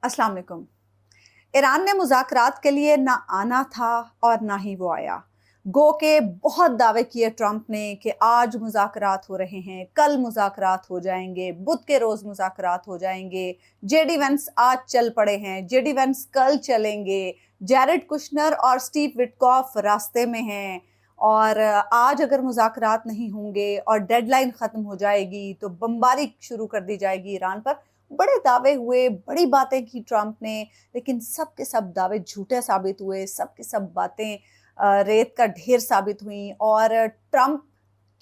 अस्सलाम वालेकुम। ईरान ने मुज़ाकरात के लिए ना आना था और ना ही वो आया। गो के बहुत दावे किए ट्रंप ने कि आज मुज़ाकरात हो रहे हैं, कल मुज़ाकरात हो जाएंगे, बुध के रोज़ मुज़ाकरात हो जाएंगे। जेडी वेंस आज चल पड़े हैं, जेडी वेंस कल चलेंगे, जैरेड कुशनर और स्टीव विटकॉफ रास्ते में हैं, और आज अगर मुज़ाकरात नहीं होंगे और डेडलाइन ख़त्म हो जाएगी तो बमबारी शुरू कर दी जाएगी ईरान पर। बड़े दावे हुए, बड़ी बातें की ट्रंप ने, लेकिन सब के सब दावे झूठे साबित हुए, सब की सब बातें रेत का ढेर साबित हुई और ट्रंप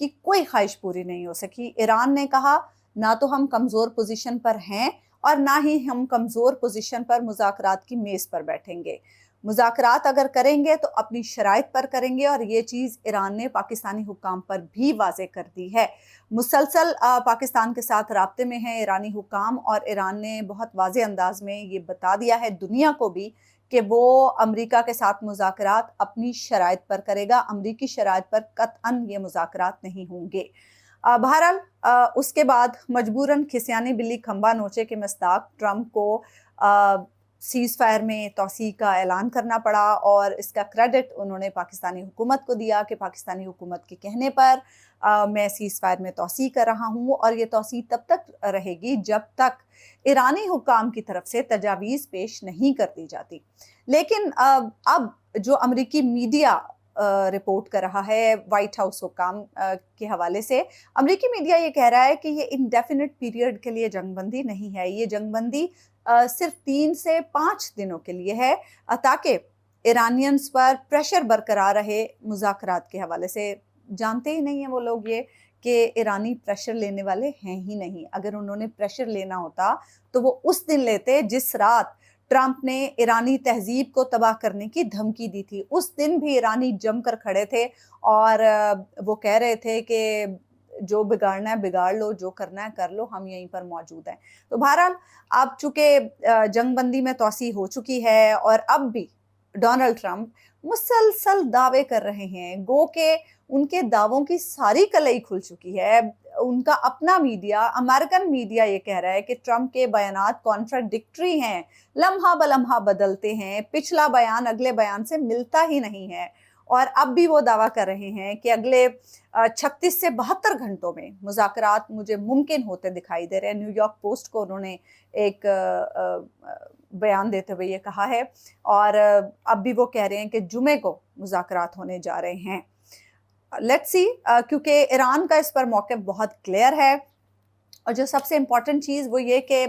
की कोई ख्वाहिश पूरी नहीं हो सकी। ईरान ने कहा ना तो हम कमज़ोर पोजीशन पर हैं और ना ही हम कमज़ोर पोजीशन पर मुज़ाकरात की मेज़ पर बैठेंगे। मुज़ाकरात अगर करेंगे तो अपनी शराइत पर करेंगे, और ये चीज़ ईरान ने पाकिस्तानी हुक्काम पर भी वाज़े कर दी है। मुसलसल पाकिस्तान के साथ राब्ते में है ईरानी हुक्काम, और ईरान ने बहुत वाज़े अंदाज में ये बता दिया है दुनिया को भी कि वो अमेरिका के साथ मुज़ाकरात अपनी शराइत पर करेगा, अमरीकी शराइत पर कतअन ये मुज़ाकरात नहीं होंगे। बहरहाल उसके बाद मजबूरन खिसियानी बिल्ली खंबा नोचे के मस्ताक ट्रंप को सीज़ फायर में तोसी का ऐलान करना पड़ा, और इसका क्रेडिट उन्होंने पाकिस्तानी हुकूमत को दिया कि पाकिस्तानी हुकूमत के कहने पर मैं सीज़ फायर में तोसी कर रहा हूँ, और ये तोसी तब तक रहेगी जब तक ईरानी हुक्काम की तरफ से तजावीज़ पेश नहीं कर दी जाती। लेकिन अब जो अमरीकी मीडिया रिपोर्ट कर रहा है वाइट हाउस हुक्काम के हवाले से, अमरीकी मीडिया ये कह रहा है कि ये इंडेफिनिट पीरियड के लिए जंगबंदी नहीं है, ये जंगबंदी सिर्फ 3 से 5 दिनों के लिए है, ताकि ईरानियंस पर प्रेशर बरकरार रहे मुज़ाकरात के हवाले से। जानते ही नहीं है वो लोग ये कि ईरानी प्रेशर लेने वाले हैं ही नहीं। अगर उन्होंने प्रेशर लेना होता तो वो उस दिन लेते जिस रात ट्रंप ने ईरानी तहजीब को तबाह करने की धमकी दी थी। उस दिन भी ईरानी जमकर खड़े थे और वो कह रहे थे कि जो बिगाड़ना है बिगाड़ लो, जो करना है कर लो, हम यहीं पर मौजूद हैं। तो बहरहाल अब चूंकि जंगबंदी में तोसी हो चुकी है, और अब भी डोनाल्ड ट्रंप मुसलसल दावे कर रहे हैं, गो के उनके दावों की सारी कलई खुल चुकी है। उनका अपना मीडिया, अमेरिकन मीडिया, ये कह रहा है कि ट्रंप के बयानात कॉन्ट्राडिक्टरी हैं, लम्हा बलम्हा बदलते हैं, पिछला बयान अगले बयान से मिलता ही नहीं है। और अब भी वो दावा कर रहे हैं कि अगले 36 से 72 घंटों में मुज़ाकरात मुझे मुमकिन होते दिखाई दे रहे हैं। न्यूयॉर्क पोस्ट को उन्होंने एक बयान देते हुए ये कहा है, और अब भी वो कह रहे हैं कि जुमे को मुज़ाकरात होने जा रहे हैं। लेट्स सी, क्योंकि ईरान का इस पर मौक़िफ़ बहुत क्लियर है। और जो सबसे इम्पॉर्टेंट चीज़ वो ये कि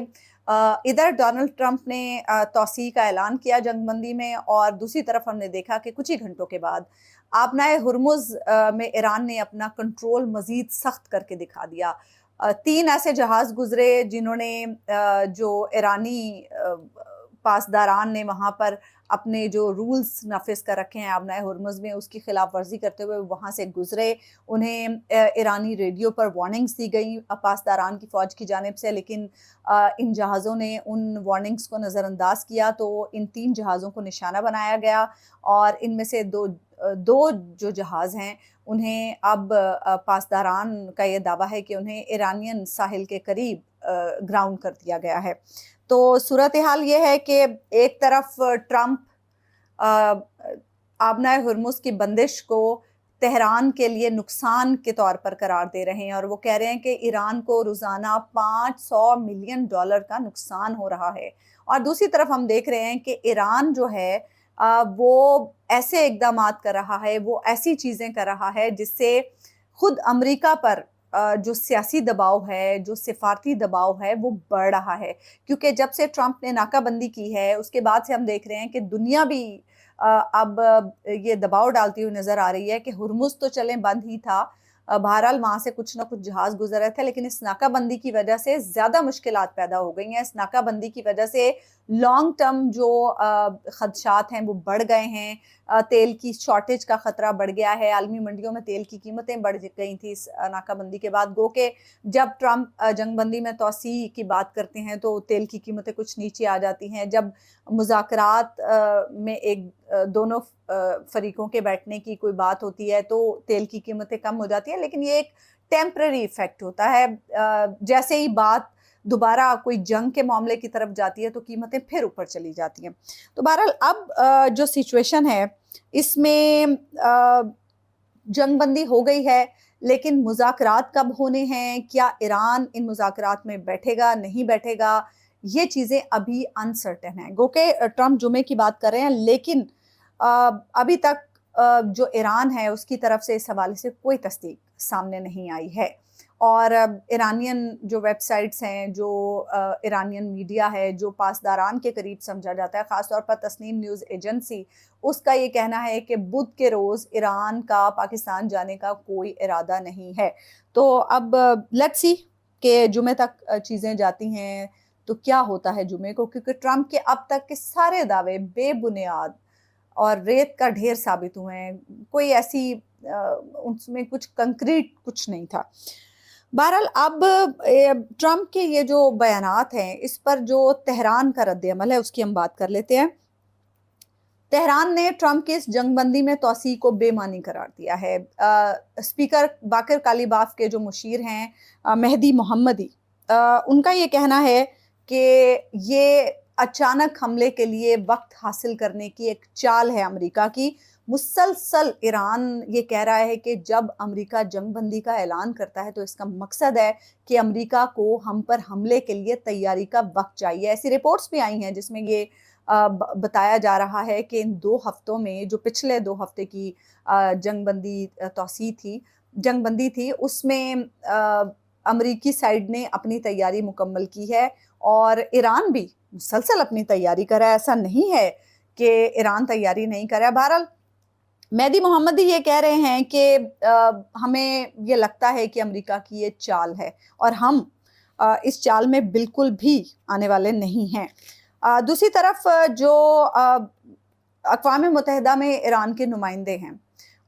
इधर डोनाल्ड ट्रंप ने तोसी का ऐलान किया जंगबंदी में, और दूसरी तरफ हमने देखा कि कुछ ही घंटों के बाद आबनाए हुर्मुज़ में ईरान ने अपना कंट्रोल मज़ीद सख्त करके दिखा दिया। 3 ऐसे जहाज़ गुजरे जिन्होंने जो ईरानी पासदारान ने वहाँ पर अपने जो रूल्स नाफिज कर रखे हैं आबनाए हुर्मुज़ में, उसकी खिलाफ वर्जी करते हुए वहाँ से गुजरे। उन्हें ईरानी रेडियो पर वार्निंग्स दी गई पासदारान की फ़ौज की जानिब से, लेकिन इन जहाज़ों ने उन वार्निंग्स को नज़रअंदाज किया, तो इन 3 जहाज़ों को निशाना बनाया गया, और इनमें से दो जो जहाज़ हैं उन्हें अब पासदारान का ये दावा है कि उन्हें ईरानियन साहिल के करीब ग्राउंड कर दिया गया है। तो सूरत हाल ये है कि एक तरफ ट्रंप आबनाए हुर्मुज़ की बंदिश को तेहरान के लिए नुकसान के तौर पर करार दे रहे हैं, और वो कह रहे हैं कि ईरान को रोज़ाना $500 मिलियन का नुकसान हो रहा है। और दूसरी तरफ हम देख रहे हैं कि ईरान जो है वो ऐसे इक़दामात कर रहा है, वो ऐसी चीज़ें कर रहा है जिससे खुद अमेरिका पर जो सियासी दबाव है, जो सिफारती दबाव है, वो बढ़ रहा है। क्योंकि जब से ट्रंप ने नाकाबंदी की है उसके बाद से हम देख रहे हैं कि दुनिया भी अब ये दबाव डालती हुई नज़र आ रही है कि हुर्मुज़ तो चलें बंद ही था, बहरहाल वहाँ से कुछ ना कुछ जहाज़ गुजर रहे थे, लेकिन इस नाकाबंदी की वजह से ज़्यादा मुश्किलात पैदा हो गई हैं। इस नाकाबंदी की वजह से लॉन्ग टर्म जो ख़दशात हैं वो बढ़ गए हैं। तेल की शॉर्टेज का ख़तरा बढ़ गया है, आलमी मंडियों में तेल की कीमतें बढ़ गई थी इस नाकाबंदी के बाद। गो के जब ट्रंप जंगबंदी में तोसी की बात करते हैं तो तेल की कीमतें कुछ नीचे आ जाती हैं। जब मुज़ाकरात में एक दोनों फरीकों के बैठने की कोई बात होती है तो तेल की कीमतें कम हो जाती है, लेकिन ये एक टेम्पररी इफेक्ट होता है। जैसे ही बात दोबारा कोई जंग के मामले की तरफ जाती है तो कीमतें फिर ऊपर चली जाती हैं। तो बहरहाल अब जो सिचुएशन है इसमें जंग बंदी हो गई है, लेकिन मुज़ाकरात कब होने हैं, क्या ईरान इन मुज़ाकरात में बैठेगा नहीं बैठेगा, ये चीज़ें अभी अनसर्टेन हैं। गो के ट्रम्प जुमे की बात कर रहे हैं, लेकिन अभी तक जो ईरान है उसकी तरफ से इस हवाले से कोई तस्दीक सामने नहीं आई है। और ईरानियन जो वेबसाइट्स हैं, जो ईरानियन मीडिया है, जो पासदारान के करीब समझा जाता है, ख़ासतौर पर तस्नीम न्यूज़ एजेंसी, उसका ये कहना है कि बुध के रोज़ ईरान का पाकिस्तान जाने का कोई इरादा नहीं है। तो अब लेट्स सी कि जुमे तक चीज़ें जाती हैं तो क्या होता है जुमे को, क्योंकि ट्रम्प के अब तक के सारे दावे बेबुनियाद और रेत का ढेर साबित हुए हैं। कोई ऐसी उसमें कुछ कंक्रीट कुछ नहीं था। बहरहाल अब ट्रम्प के ये जो बयानात हैं इस पर जो तेहरान का रद्द-ए-अमल है उसकी हम बात कर लेते हैं। तेहरान ने ट्रम्प की इस जंगबंदी में तौसीह को बेमानी करार दिया है। स्पीकर बाकर कालीबाफ के जो मुशीर हैं मेहदी मोहम्मदी, उनका ये कहना है कि ये अचानक हमले के लिए वक्त हासिल करने की एक चाल है अमेरिका की। मुसलसल ईरान ये कह रहा है कि जब अमेरिका जंगबंदी का ऐलान करता है तो इसका मकसद है कि अमेरिका को हम पर हमले के लिए तैयारी का वक्त चाहिए। ऐसी रिपोर्ट्स भी आई हैं जिसमें ये बताया जा रहा है कि इन 2 हफ्तों में, जो पिछले 2 हफ्ते की जंगबंदी थी उसमें अमरीकी साइड ने अपनी तैयारी मुकम्मल की है और ईरान भी मुसलसल अपनी तैयारी कर रहा है। ऐसा नहीं है कि ईरान तैयारी नहीं कर रहा है। बहरहाल मेहदी मोहम्मदी ये कह रहे हैं कि हमें ये लगता है कि अमेरिका की ये चाल है और हम इस चाल में बिल्कुल भी आने वाले नहीं हैं। दूसरी तरफ जो अक़वाम मुत्तहिदा में ईरान के नुमाइंदे हैं,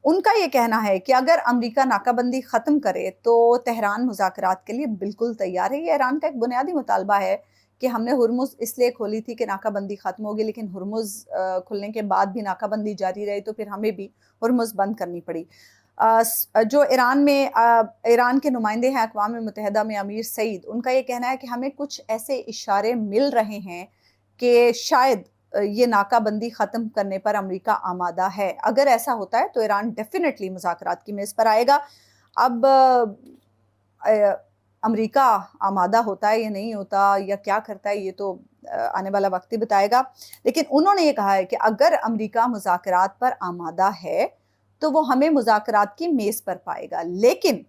उनका ये कहना है कि अगर अमेरिका नाकाबंदी ख़त्म करे तो तेहरान मुज़ाकरात के लिए बिल्कुल तैयार है। ये ईरान का एक बुनियादी मुतालबा है कि हमने हुर्मुज़ इसलिए खोली थी कि नाकाबंदी ख़त्म होगी, लेकिन हुर्मुज़ खुलने के बाद भी नाकाबंदी जारी रही तो फिर हमें भी हुर्मुज़ बंद करनी पड़ी। जो ईरान के नुमाइंदे हैं अक़वाम मुत्तहिदा में अमीर सईद, उनका ये कहना है कि हमें कुछ ऐसे इशारे मिल रहे हैं कि शायद ये नाकाबंदी ख़त्म करने पर अमेरिका आमादा है। अगर ऐसा होता है तो ईरान डेफिनेटली मुज़ाकरात की मेज़ पर आएगा। अब अमेरिका आमादा होता है या नहीं होता या क्या करता है ये तो आने वाला वक्त ही बताएगा। लेकिन उन्होंने ये कहा है कि अगर अमेरिका मुज़ाकरात पर आमादा है तो वो हमें मुज़ाकरात की मेज़ पर पाएगा, लेकिन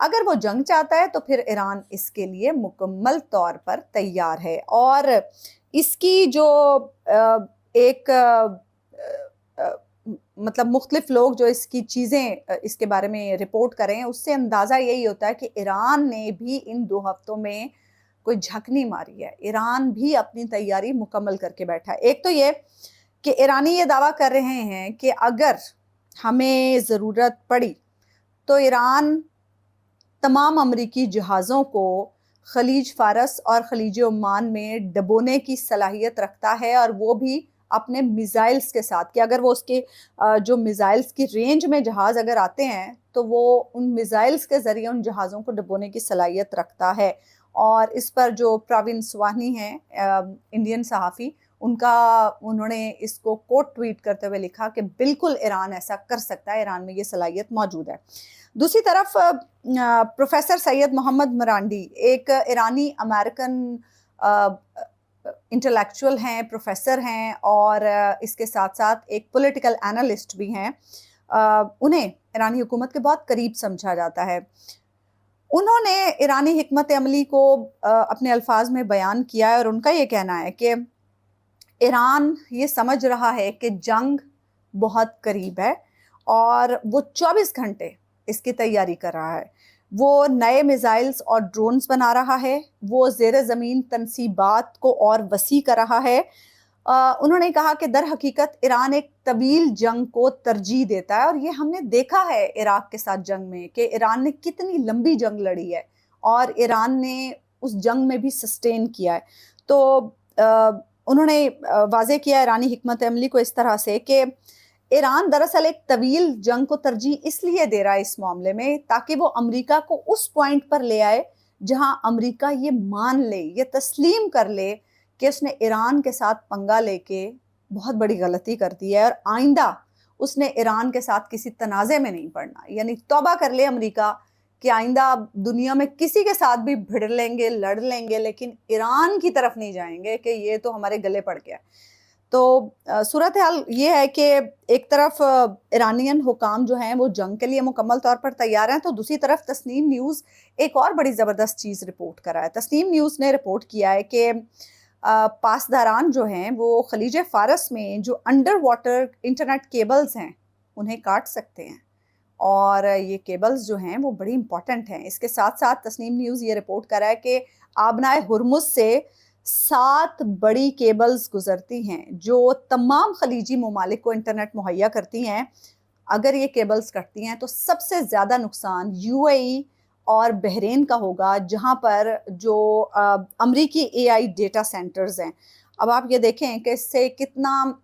अगर वो जंग चाहता है तो फिर ईरान इसके लिए मुकम्मल तौर पर तैयार है। और इसकी जो मतलब मुख्तलिफ लोग जो इसकी चीज़ें इसके बारे में रिपोर्ट कर रहे हैं, उससे अंदाज़ा यही होता है कि ईरान ने भी इन 2 हफ्तों में कोई झक नहीं मारी है। ईरान भी अपनी तैयारी मुकम्मल करके बैठा है। एक तो ये कि ईरानी ये दावा कर रहे हैं कि अगर हमें ज़रूरत पड़ी तो ईरान तमाम अमरीकी जहाज़ों को खलीज फ़ारस और खलीज ओमान में डबोने की सलाहियत रखता है, और वो भी अपने मिज़ाइल्स के साथ, कि अगर वो उसके जो मिज़ाइल्स की रेंज में जहाज़ अगर आते हैं तो वो उन मिज़ाइल्स के ज़रिए उन जहाज़ों को डबोने की सलाहियत रखता है। और इस पर जो प्रवीण स्वानी हैं इंडियन सहाफ़ी, उन्होंने इसको कोट ट्वीट करते हुए लिखा कि बिल्कुल ईरान ऐसा कर सकता है, ईरान में ये सलाहियत मौजूद है। दूसरी तरफ प्रोफेसर सैयद मोहम्मद मरांडी एक ईरानी अमेरिकन इंटेलेक्चुअल हैं, प्रोफेसर हैं और इसके साथ साथ एक पॉलिटिकल एनालिस्ट भी हैं। उन्हें ईरानी हुकूमत के बहुत करीब समझा जाता है। उन्होंने ईरानी हिकमत अमली को अपने अल्फाज में बयान किया है और उनका ये कहना है कि ईरान ये समझ रहा है कि जंग बहुत करीब है और वो 24 घंटे इसकी तैयारी कर रहा है। वो नए मिसाइल्स और ड्रोन्स बना रहा है, वो ज़ेर ज़मीन तनसीबात को और वसी कर रहा है। उन्होंने कहा कि दर हकीकत ईरान एक तवील जंग को तरजीह देता है, और ये हमने देखा है इराक के साथ जंग में कि ईरान ने कितनी लंबी जंग लड़ी है और ईरान ने उस जंग में भी सस्टेन किया है। तो उन्होंने वाज़ेह किया ईरानी हिकमत अमली को इस तरह से कि ईरान दरअसल एक तवील जंग को तरजीह इसलिए दे रहा है इस मामले में ताकि वो अमेरिका को उस पॉइंट पर ले आए جہاں امریکہ یہ مان لے، یہ تسلیم کر لے کہ اس نے ایران کے ساتھ پنگا لے کے بہت بڑی غلطی کر دی ہے اور آئندہ اس نے ایران کے ساتھ کسی تنازع میں نہیں پڑنا، یعنی توبہ کر لے امریکہ کہ آئندہ دنیا میں کسی کے ساتھ بھی بھڑ لیں گے، لڑ لیں گے، لیکن ایران کی طرف نہیں جائیں گے کہ یہ تو ہمارے گلے پڑ گیا۔ تو صورتحال یہ ہے کہ ایک طرف ایرانین حکام جو ہیں وہ جنگ کے لیے مکمل طور پر تیار ہیں، تو دوسری طرف تسنیم نیوز ایک اور بڑی زبردست چیز رپورٹ کر رہا ہے۔ تسنیم نیوز نے رپورٹ کیا ہے کہ پاسداران جو ہیں وہ خلیج فارس میں جو انڈر واٹر انٹرنیٹ کیبلز ہیں انہیں کاٹ سکتے ہیں، اور یہ کیبلز جو ہیں وہ بڑی امپورٹنٹ ہیں۔ اس کے ساتھ ساتھ تسنیم نیوز یہ رپورٹ کر رہا ہے کہ آبنائے ہرمز سے 7 بڑی کیبلز گزرتی ہیں جو تمام خلیجی ممالک کو انٹرنیٹ مہیا کرتی ہیں۔ اگر یہ کیبلز کٹتی ہیں تو سب سے زیادہ نقصان یو اے ای اور بحرین کا ہوگا، جہاں پر جو امریکی اے آئی ڈیٹا سینٹرز ہیں۔ اب آپ یہ دیکھیں کہ اس سے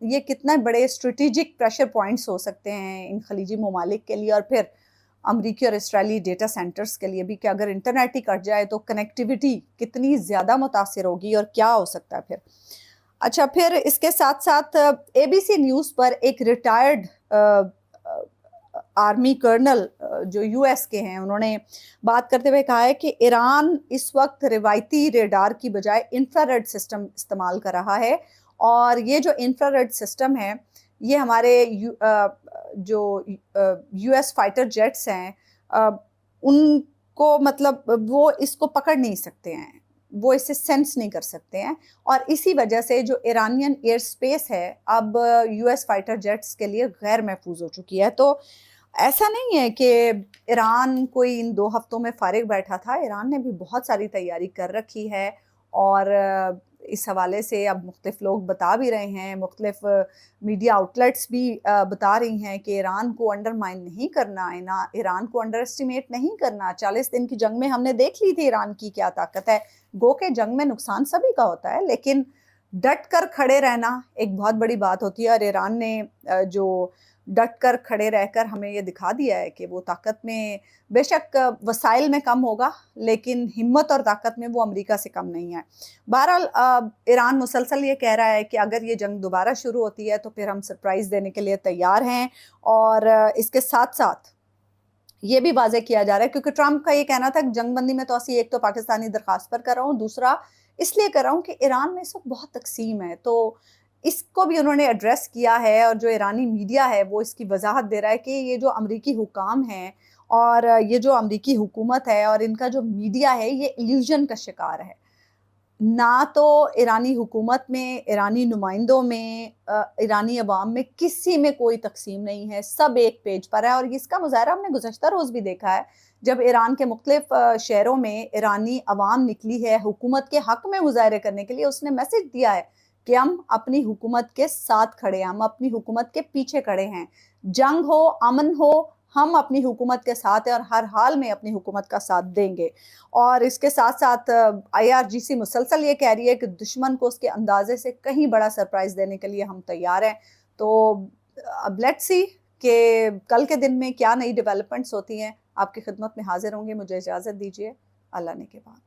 یہ کتنے بڑے اسٹریٹجک پریشر پوائنٹس ہو سکتے ہیں ان خلیجی ممالک کے لیے، اور پھر امریکی اور اسرائیلی ڈیٹا سینٹرز کے لیے بھی، کہ اگر انٹرنیٹ ہی کٹ جائے تو کنیکٹیوٹی کتنی زیادہ متاثر ہوگی اور کیا ہو سکتا ہے پھر۔ اچھا، پھر اس کے ساتھ ساتھ اے بی سی نیوز پر ایک ریٹائرڈ آرمی کرنل جو یو ایس کے ہیں، انہوں نے بات کرتے ہوئے کہا ہے کہ ایران اس وقت روایتی ریڈار کی بجائے انفراریڈ سسٹم استعمال کر رہا ہے، اور یہ جو انفراریڈ سسٹم ہے یہ ہمارے جو یو ایس فائٹر جیٹس ہیں ان کو مطلب وہ اس کو پکڑ نہیں سکتے ہیں، وہ اسے سینس نہیں کر سکتے ہیں، اور اسی وجہ سے جو ایرانین ایئر سپیس ہے اب یو ایس فائٹر جیٹس کے لیے غیر محفوظ ہو چکی ہے۔ تو ایسا نہیں ہے کہ ایران کوئی ان 2 ہفتوں میں فارغ بیٹھا تھا، ایران نے بھی بہت ساری تیاری کر رکھی ہے، اور اس حوالے سے اب مختلف لوگ بتا بھی رہے ہیں، مختلف میڈیا آؤٹلیٹس بھی بتا رہی ہیں کہ ایران کو انڈرمائن نہیں کرنا، ایران کو انڈر اسٹیمیٹ نہیں کرنا۔ 40 دن کی جنگ میں ہم نے دیکھ لی تھی ایران کی کیا طاقت ہے۔ گو کہ جنگ میں نقصان سبھی کا ہوتا ہے، لیکن ڈٹ کر کھڑے رہنا ایک بہت بڑی بات ہوتی ہے، اور ایران نے جو ڈٹ کر کھڑے رہ کر ہمیں یہ دکھا دیا ہے کہ وہ طاقت میں بے شک وسائل میں کم ہوگا، لیکن ہمت اور طاقت میں وہ امریکہ سے کم نہیں ہے۔ بہرحال ایران مسلسل یہ کہہ رہا ہے کہ اگر یہ جنگ دوبارہ شروع ہوتی ہے تو پھر ہم سرپرائز دینے کے لیے تیار ہیں، اور اس کے ساتھ ساتھ یہ بھی واضح کیا جا رہا ہے، کیونکہ ٹرمپ کا یہ کہنا تھا کہ جنگ بندی میں تو اسی ایک تو پاکستانی درخواست پر کر رہا ہوں، دوسرا اس لیے کر رہا ہوں کہ ایران میں اس وقت بہت تقسیم ہے، تو اس کو بھی انہوں نے ایڈریس کیا ہے، اور جو ایرانی میڈیا ہے وہ اس کی وضاحت دے رہا ہے کہ یہ جو امریکی حکام ہیں اور یہ جو امریکی حکومت ہے اور ان کا جو میڈیا ہے یہ ایلیوژن کا شکار ہے۔ نہ تو ایرانی حکومت میں، ایرانی نمائندوں میں، ایرانی عوام میں کسی میں کوئی تقسیم نہیں ہے، سب ایک پیج پر ہے، اور اس کا مظاہرہ ہم نے گزشتہ روز بھی دیکھا ہے جب ایران کے مختلف شہروں میں ایرانی عوام نکلی ہے حکومت کے حق میں مظاہرے کرنے کے لیے۔ اس نے میسج دیا ہے کہ ہم اپنی حکومت کے ساتھ کھڑے ہیں، ہم اپنی حکومت کے پیچھے کھڑے ہیں، جنگ ہو، امن ہو، ہم اپنی حکومت کے ساتھ ہیں اور ہر حال میں اپنی حکومت کا ساتھ دیں گے۔ اور اس کے ساتھ ساتھ IRGC مسلسل یہ کہہ رہی ہے کہ دشمن کو اس کے اندازے سے کہیں بڑا سرپرائز دینے کے لیے ہم تیار ہیں۔ تو اب لیٹس سی کہ کل کے دن میں کیا نئی ڈیولپمنٹس ہوتی ہیں۔ آپ کی خدمت میں حاضر ہوں گے، مجھے اجازت دیجیے، اللہ نے کے بعد۔